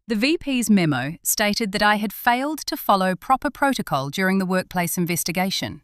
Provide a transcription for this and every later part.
The VP's memo stated that I had failed to follow proper protocol during the workplace investigation.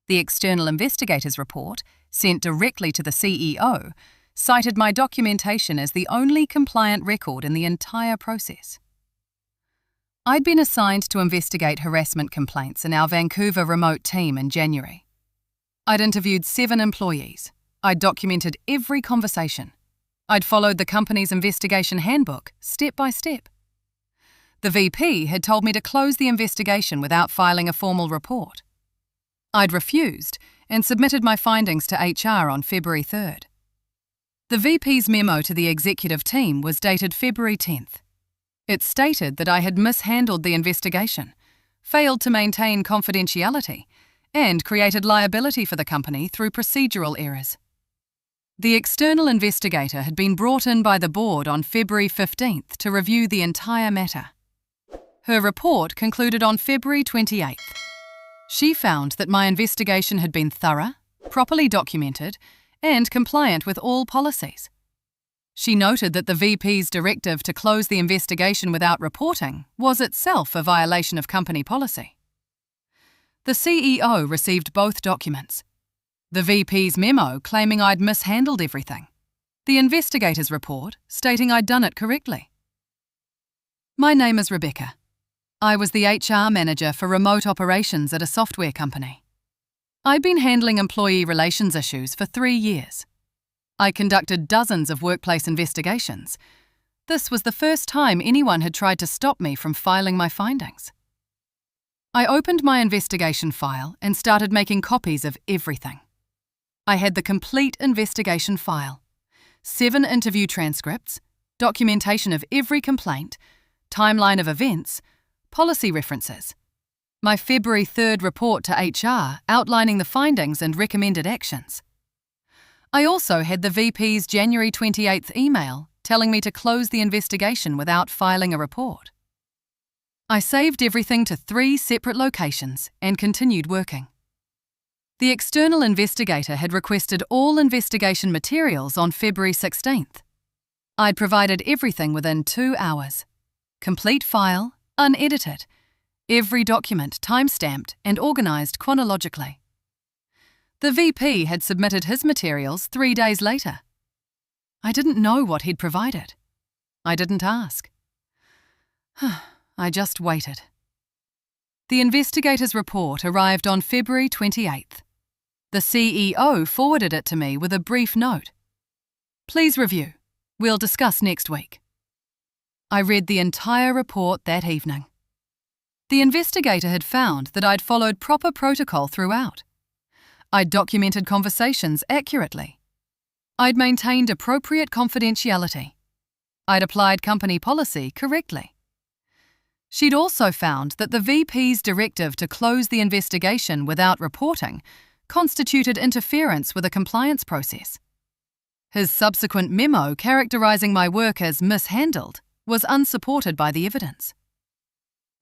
The external investigator's report, sent directly to the CEO, cited my documentation as the only compliant record in the entire process. I'd been assigned to investigate harassment complaints in our Vancouver remote team in January. I'd interviewed 7 employees. I'd documented every conversation. I'd followed the company's investigation handbook, step by step. The VP had told me to close the investigation without filing a formal report. I'd refused and submitted my findings to HR on February 3rd. The VP's memo to the executive team was dated February 10th. It stated that I had mishandled the investigation, failed to maintain confidentiality, and created liability for the company through procedural errors. The external investigator had been brought in by the board on February 15th to review the entire matter. Her report concluded on February 28th. She found that my investigation had been thorough, properly documented, and compliant with all policies. She noted that the VP's directive to close the investigation without reporting was itself a violation of company policy. The CEO received both documents. The VP's memo claiming I'd mishandled everything. The investigator's report stating I'd done it correctly. My name is Rebecca. I was the HR manager for remote operations at a software company. I'd been handling employee relations issues for 3 years. I conducted dozens of workplace investigations. This was the first time anyone had tried to stop me from filing my findings. I opened my investigation file and started making copies of everything. I had the complete investigation file, 7 interview transcripts, documentation of every complaint, timeline of events, policy references, my February 3rd report to HR outlining the findings and recommended actions. I also had the VP's January 28th email telling me to close the investigation without filing a report. I saved everything to 3 separate locations and continued working. The external investigator had requested all investigation materials on February 16th. I'd provided everything within 2 hours. Complete file, unedited, every document time-stamped and organised chronologically. The VP had submitted his materials 3 days later. I didn't know what he'd provided. I didn't ask. I just waited. The investigator's report arrived on February 28th. The CEO forwarded it to me with a brief note. Please review. We'll discuss next week. I read the entire report that evening. The investigator had found that I'd followed proper protocol throughout. I'd documented conversations accurately. I'd maintained appropriate confidentiality. I'd applied company policy correctly. She'd also found that the VP's directive to close the investigation without reporting constituted interference with a compliance process. His subsequent memo characterising my work as mishandled was unsupported by the evidence.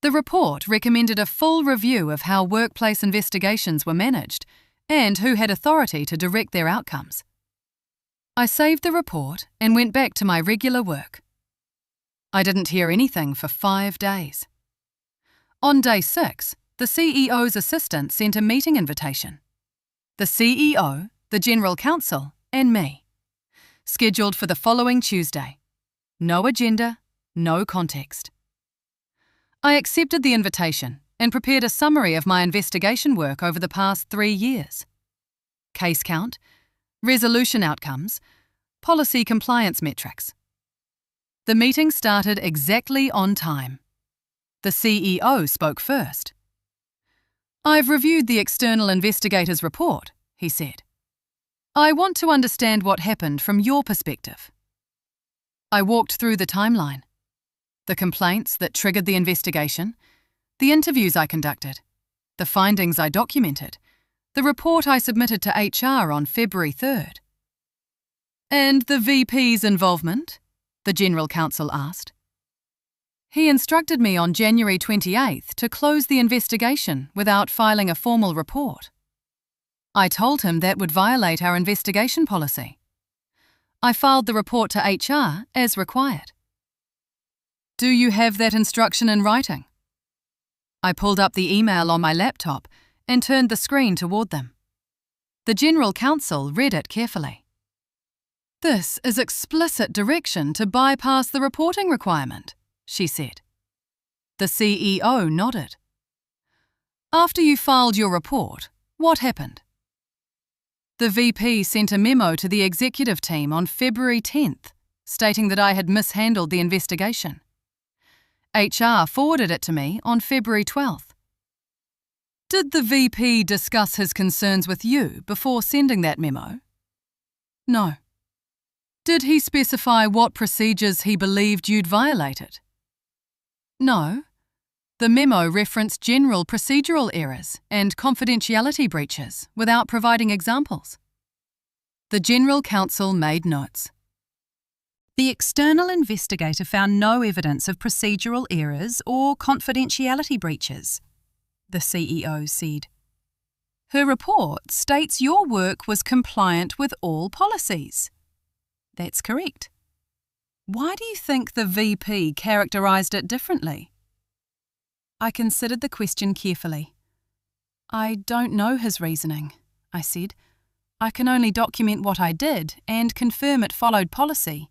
The report recommended a full review of how workplace investigations were managed and who had authority to direct their outcomes. I saved the report and went back to my regular work. I didn't hear anything for 5 days. On day 6, the CEO's assistant sent a meeting invitation. The CEO, the General Counsel, and me. Scheduled for the following Tuesday. No agenda, no context. I accepted the invitation and prepared a summary of my investigation work over the past 3 years. Case count, resolution outcomes, policy compliance metrics. The meeting started exactly on time. The CEO spoke first. I've reviewed the external investigator's report, he said. I want to understand what happened from your perspective. I walked through the timeline. The complaints that triggered the investigation, the interviews I conducted, the findings I documented, the report I submitted to HR on February 3rd. And the VP's involvement? The General Counsel asked. He instructed me on January 28th to close the investigation without filing a formal report. I told him that would violate our investigation policy. I filed the report to HR as required. Do you have that instruction in writing? I pulled up the email on my laptop and turned the screen toward them. The General Counsel read it carefully. This is explicit direction to bypass the reporting requirement, she said. The CEO nodded. After you filed your report, what happened? The VP sent a memo to the executive team on February 10th, stating that I had mishandled the investigation. HR forwarded it to me on February 12th. Did the VP discuss his concerns with you before sending that memo? No. Did he specify what procedures he believed you'd violated? No. The memo referenced general procedural errors and confidentiality breaches without providing examples. The General Counsel made notes. The external investigator found no evidence of procedural errors or confidentiality breaches, the CEO said. Her report states your work was compliant with all policies. That's correct. Why do you think the VP characterised it differently? I considered the question carefully. I don't know his reasoning, I said. I can only document what I did and confirm it followed policy.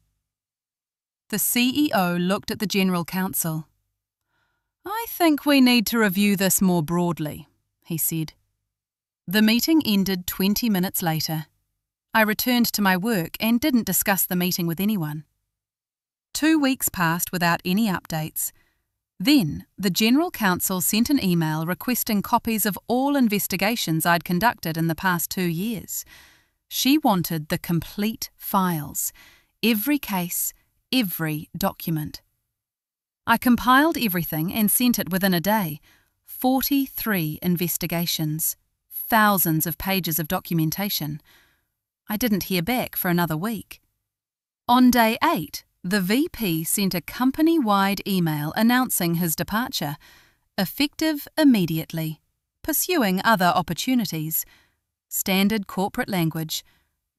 The CEO looked at the General Counsel. I think we need to review this more broadly, he said. The meeting ended 20 minutes later. I returned to my work and didn't discuss the meeting with anyone. 2 weeks passed without any updates. Then, the General Counsel sent an email requesting copies of all investigations I'd conducted in the past 2 years. She wanted the complete files, every case, every document. I compiled everything and sent it within a day. 43 investigations, thousands of pages of documentation. I didn't hear back for another week. On day 8, the VP sent a company-wide email announcing his departure, effective immediately, pursuing other opportunities. Standard corporate language,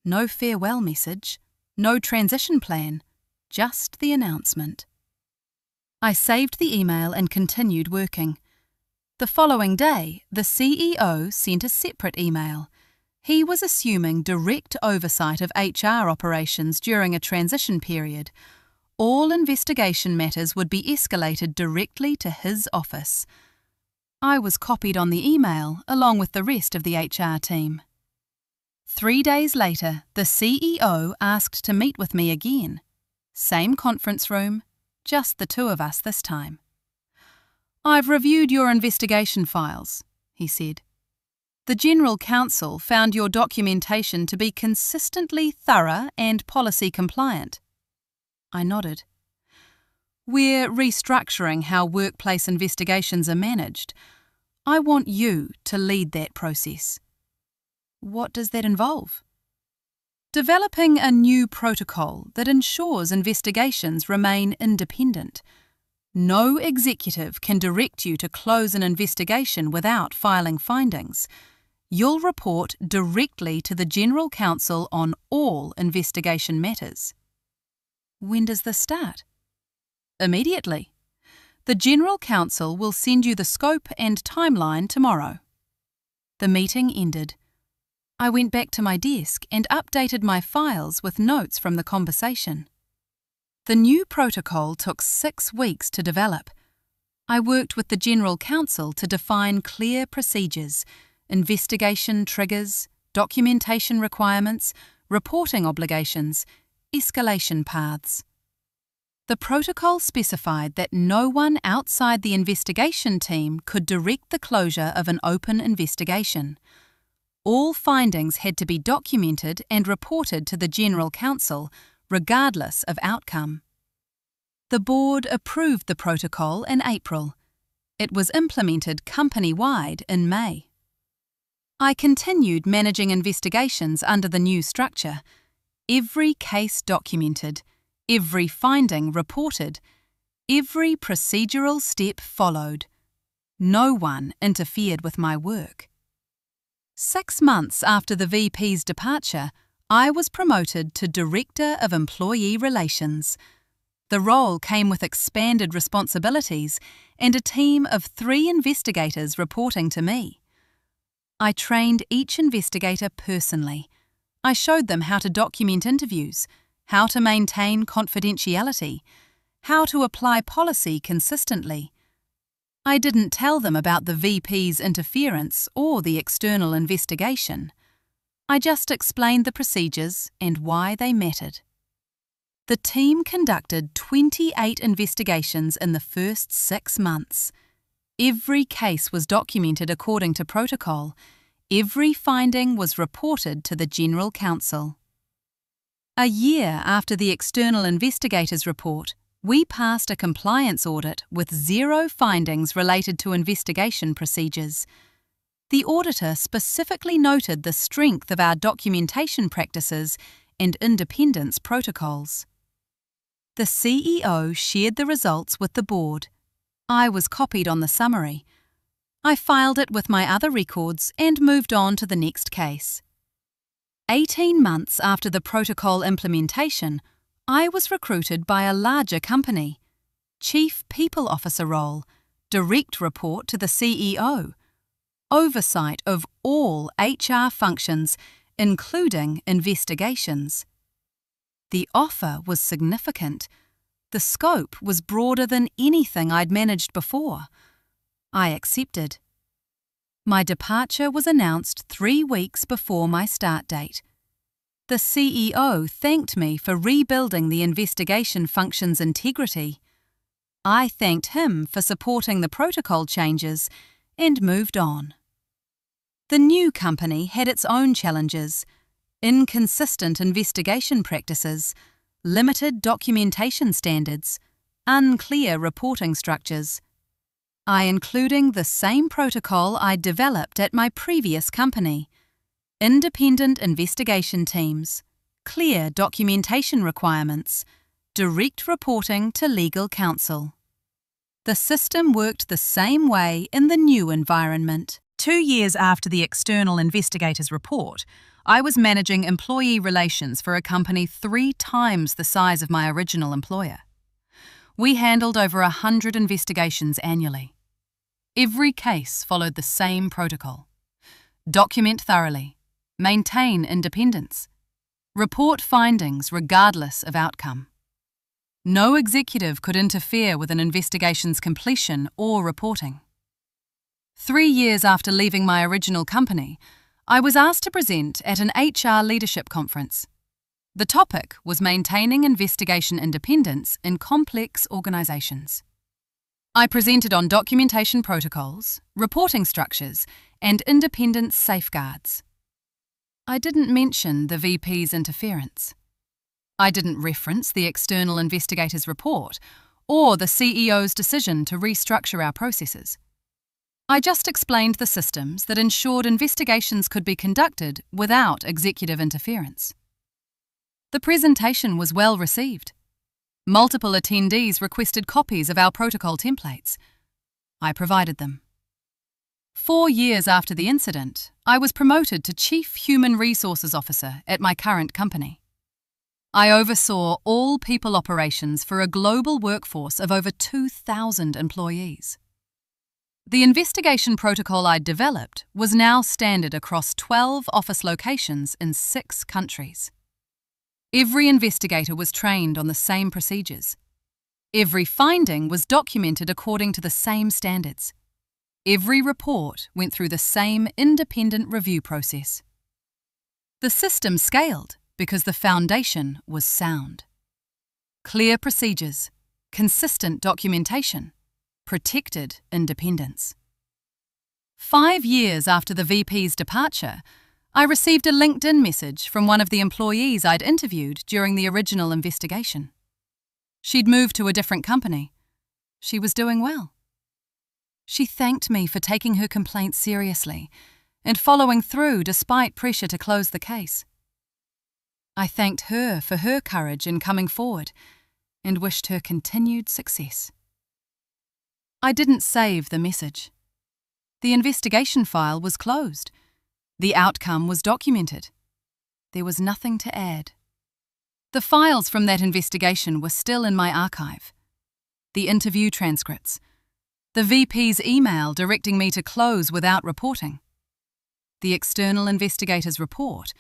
no farewell message, no transition plan, just the announcement. I saved the email and continued working. The following day, the CEO sent a separate email. He was assuming direct oversight of HR operations during a transition period. All investigation matters would be escalated directly to his office. I was copied on the email along with the rest of the HR team. 3 days later, the CEO asked to meet with me again. Same conference room, just the two of us this time. I've reviewed your investigation files, he said. The General Counsel found your documentation to be consistently thorough and policy compliant. I nodded. We're restructuring how workplace investigations are managed. I want you to lead that process. What does that involve? Developing a new protocol that ensures investigations remain independent. No executive can direct you to close an investigation without filing findings. You'll report directly to the General Counsel on all investigation matters. When does this start? Immediately. The General Counsel will send you the scope and timeline tomorrow. The meeting ended. I went back to my desk and updated my files with notes from the conversation. The new protocol took 6 weeks to develop. I worked with the General Counsel to define clear procedures, investigation triggers, documentation requirements, reporting obligations, escalation paths. The protocol specified that no one outside the investigation team could direct the closure of an open investigation. All findings had to be documented and reported to the General Counsel, regardless of outcome. The board approved the protocol in April. It was implemented company-wide in May. I continued managing investigations under the new structure. Every case documented, every finding reported, every procedural step followed. No one interfered with my work. 6 months after the VP's departure, I was promoted to Director of Employee Relations. The role came with expanded responsibilities and a team of 3 investigators reporting to me. I trained each investigator personally. I showed them how to document interviews, how to maintain confidentiality, how to apply policy consistently. I didn't tell them about the VP's interference or the external investigation. I just explained the procedures and why they mattered. The team conducted 28 investigations in the first 6 months. Every case was documented according to protocol. Every finding was reported to the General Counsel. A year after the external investigators' report, we passed a compliance audit with 0 findings related to investigation procedures. The auditor specifically noted the strength of our documentation practices and independence protocols. The CEO shared the results with the board. I was copied on the summary. I filed it with my other records and moved on to the next case. 18 months after the protocol implementation, I was recruited by a larger company. Chief People Officer role, direct report to the CEO, oversight of all HR functions, including investigations. The offer was significant. The scope was broader than anything I'd managed before. I accepted. My departure was announced 3 weeks before my start date. The CEO thanked me for rebuilding the investigation function's integrity. I thanked him for supporting the protocol changes and moved on. The new company had its own challenges: inconsistent investigation practices, limited documentation standards, unclear reporting structures. Including the same protocol I'd developed at my previous company: independent investigation teams, clear documentation requirements, direct reporting to legal counsel. The system worked the same way in the new environment. 2 years after the external investigators' report, I was managing employee relations for a company 3 times the size of my original employer. We handled over 100 investigations annually. Every case followed the same protocol: document thoroughly, maintain independence, report findings regardless of outcome. No executive could interfere with an investigation's completion or reporting. 3 years after leaving my original company, I was asked to present at an HR leadership conference. The topic was maintaining investigation independence in complex organisations. I presented on documentation protocols, reporting structures, and independence safeguards. I didn't mention the VP's interference. I didn't reference the external investigators' report or the CEO's decision to restructure our processes. I just explained the systems that ensured investigations could be conducted without executive interference. The presentation was well received. Multiple attendees requested copies of our protocol templates. I provided them. 4 years after the incident, I was promoted to Chief Human Resources Officer at my current company. I oversaw all people operations for a global workforce of over 2,000 employees. The investigation protocol I'd developed was now standard across 12 office locations in 6 countries. Every investigator was trained on the same procedures. Every finding was documented according to the same standards. Every report went through the same independent review process. The system scaled because the foundation was sound. Clear procedures, consistent documentation, protected independence. 5 years after the VP's departure, I received a LinkedIn message from one of the employees I'd interviewed during the original investigation. She'd moved to a different company. She was doing well. She thanked me for taking her complaint seriously and following through despite pressure to close the case. I thanked her for her courage in coming forward and wished her continued success. I didn't save the message. The investigation file was closed. The outcome was documented. There was nothing to add. The files from that investigation were still in my archive. The interview transcripts, the VP's email directing me to close without reporting, the external investigator's report,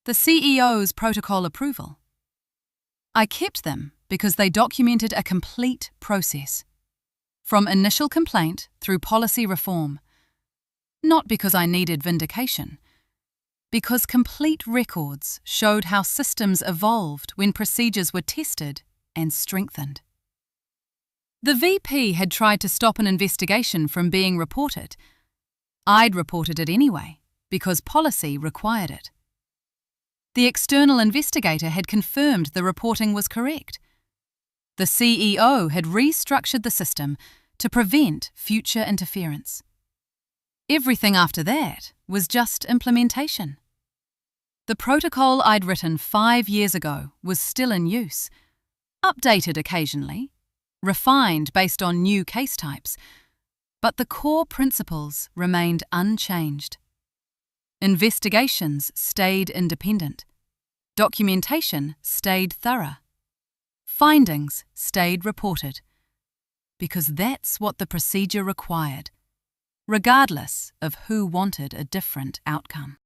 the CEO's protocol approval. I kept them because they documented a complete process, from initial complaint through policy reform, not because I needed vindication, because complete records showed how systems evolved when procedures were tested and strengthened. The VP had tried to stop an investigation from being reported. I'd reported it anyway, because policy required it. The external investigator had confirmed the reporting was correct. The CEO had restructured the system to prevent future interference. Everything after that was just implementation. The protocol I'd written 5 years ago was still in use, updated occasionally, refined based on new case types, but the core principles remained unchanged. Investigations stayed independent. Documentation stayed thorough. Findings stayed reported. Because that's what the procedure required, regardless of who wanted a different outcome.